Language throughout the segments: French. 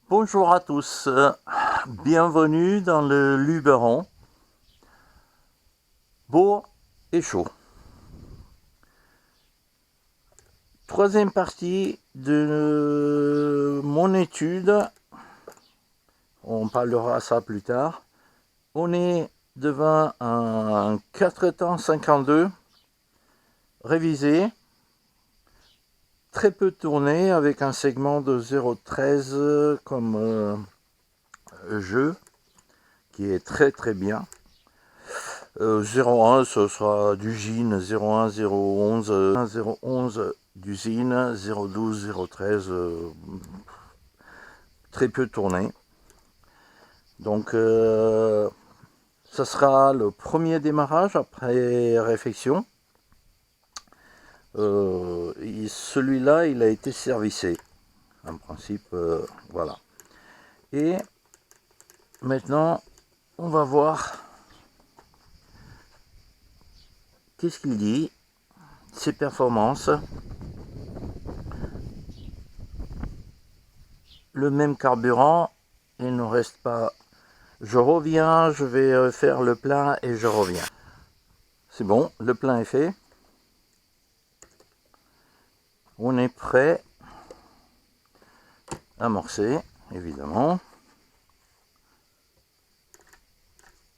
Bonjour à tous, bienvenue dans le Luberon, beau et chaud. Troisième partie de mon étude, on parlera ça plus tard. On est devant un 4 temps 52 révisé, très peu tourné avec un segment de 0,13 comme jeu qui est très bien. 01 ce sera d'usine, 01, 011, 011 d'usine, 012, 013 très peu tourné. Donc ça sera le premier démarrage après réflexion. Celui-là il a été servicé en principe, voilà. Et maintenant on va voir qu'est-ce qu'il dit, ses performances. Le même carburant, il ne reste pas. Je reviens, je vais faire le plein et je reviens. C'est bon, le plein est fait. On est prêt à amorcer, évidemment.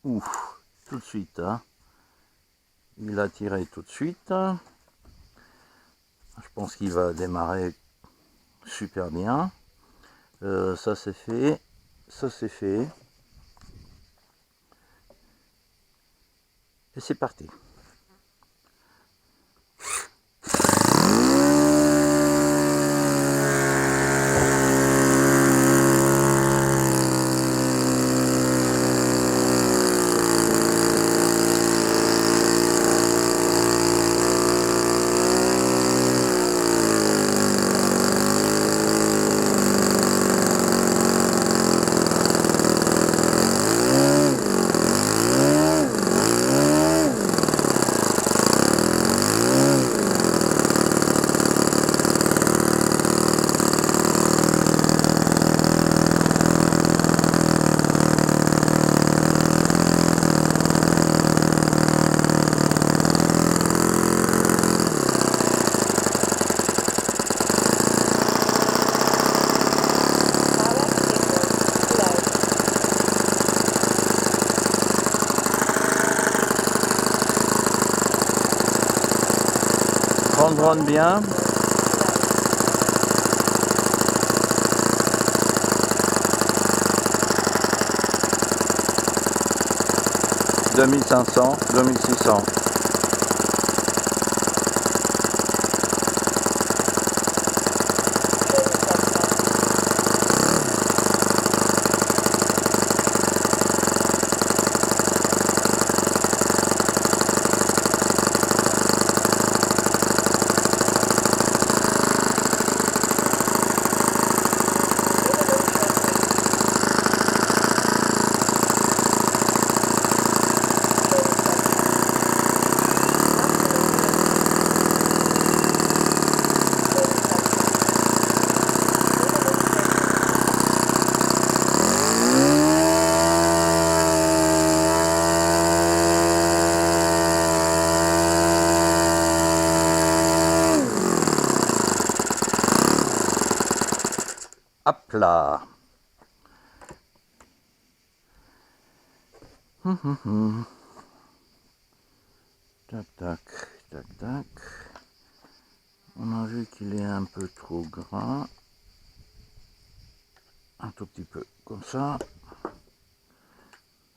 Ouf, tout de suite. Hein. Il a tiré tout de suite. Je pense qu'il va démarrer super bien. Ça c'est fait. Ça c'est fait. Et c'est parti. Ronronne bien. « 2500, 2600. Hop là. Tac, tac, tac, tac. On a vu qu'il est un peu trop gras. Un tout petit peu, comme ça.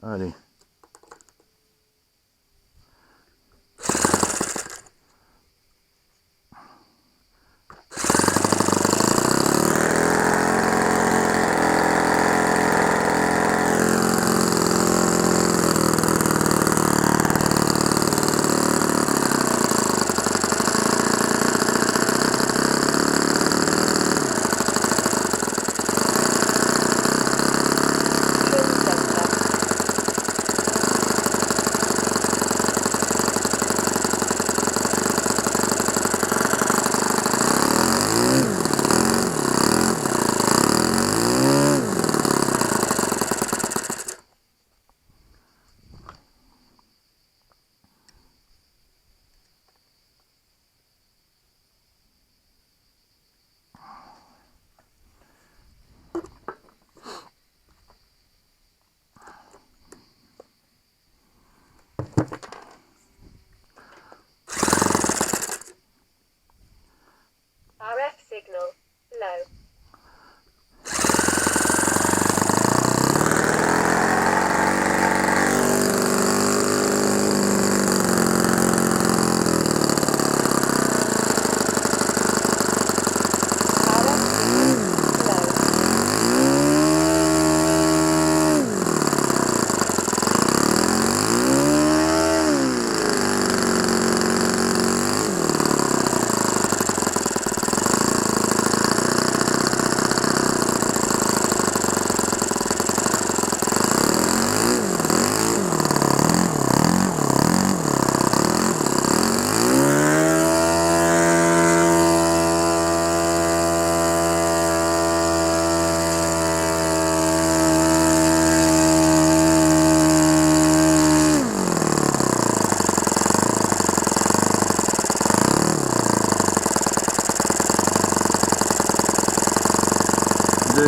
Allez.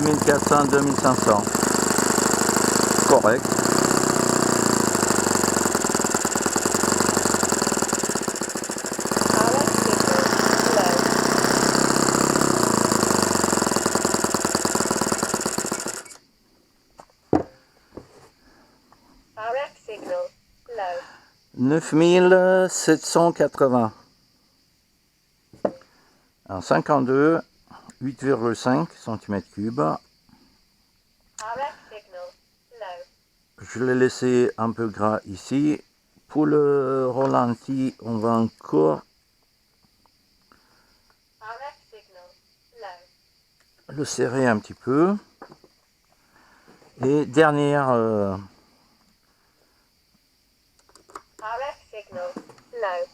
2400, 2500. Correct. RF signal low. 9780. En 52, 8,5 cm3. RF signal low. Je l'ai laissé un peu gras ici. Pour le ralenti, on va encore RF signal low. le serrer un petit peu. Et dernière RF signal low.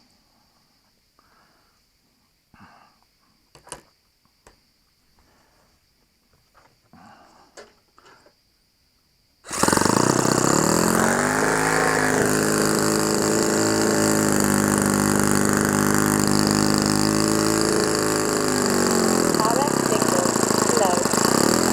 RF signal low.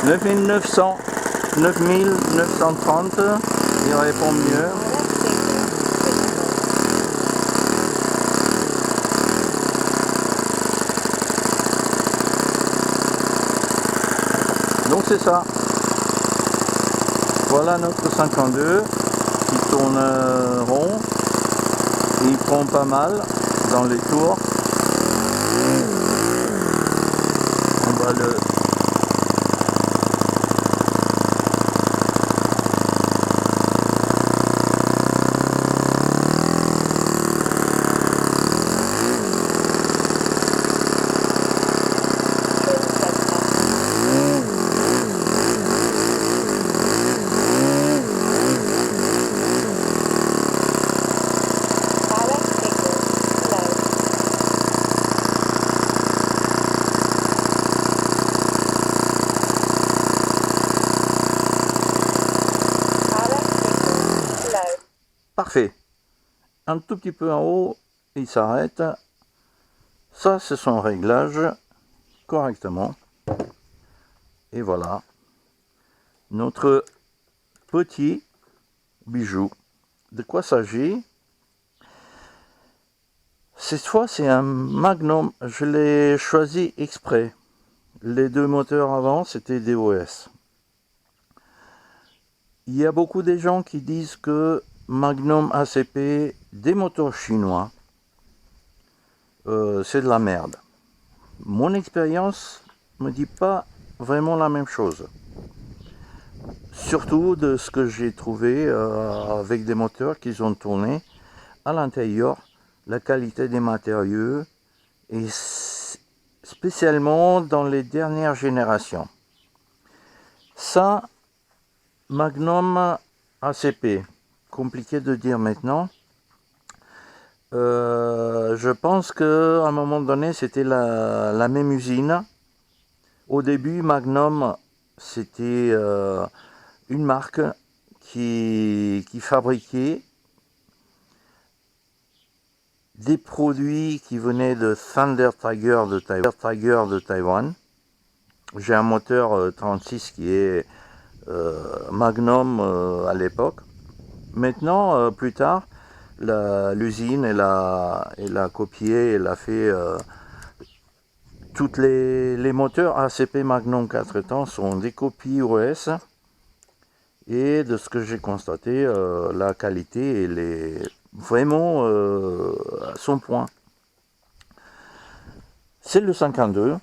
9900, 9930, il répond mieux. Donc c'est ça. Voilà notre 52 qui tourne rond. Et il prend pas mal dans les tours. On va le... Parfait. Un tout petit peu en haut, il s'arrête. Ça, c'est son réglage correctement. Et voilà. Notre petit bijou. De quoi s'agit? Cette fois, c'est un Magnum. Je l'ai choisi exprès. Les deux moteurs avant, c'était DOS. Il y a beaucoup de gens qui disent que Magnum ACP, des moteurs chinois, c'est de la merde. Mon expérience me dit pas vraiment la même chose. Surtout de ce que j'ai trouvé avec des moteurs qui ont tourné à l'intérieur, la qualité des matériaux et spécialement dans les dernières générations. Ça, Magnum ACP, compliqué de dire maintenant. Je pense qu'à un moment donné, c'était la même usine. Au début, Magnum, c'était une marque qui fabriquait des produits qui venaient de Thunder Tiger de Taïwan. J'ai un moteur 36 qui est Magnum à l'époque. Maintenant, plus tard, l'usine, elle a copié, elle a fait toutes les moteurs ACP Magnum 4 temps sont des copies OS. Et de ce que j'ai constaté, la qualité, elle est vraiment à son point. C'est le 52.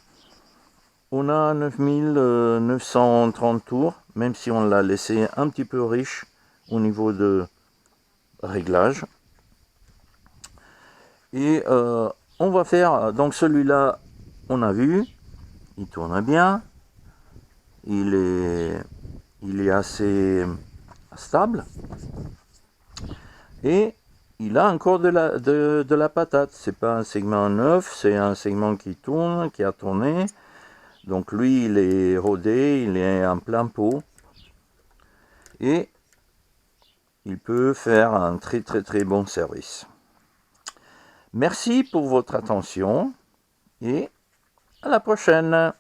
On a 9930 tours, même si on l'a laissé un petit peu riche au niveau de réglage. Et on va faire, donc celui-là, on a vu, il tourne bien, il est assez stable, et il a encore de la patate. C'est pas un segment neuf, c'est un segment qui tourne, qui a tourné. Donc lui, il est rodé, il est en plein pot, et il peut faire un très très très bon service. Merci pour votre attention et à la prochaine.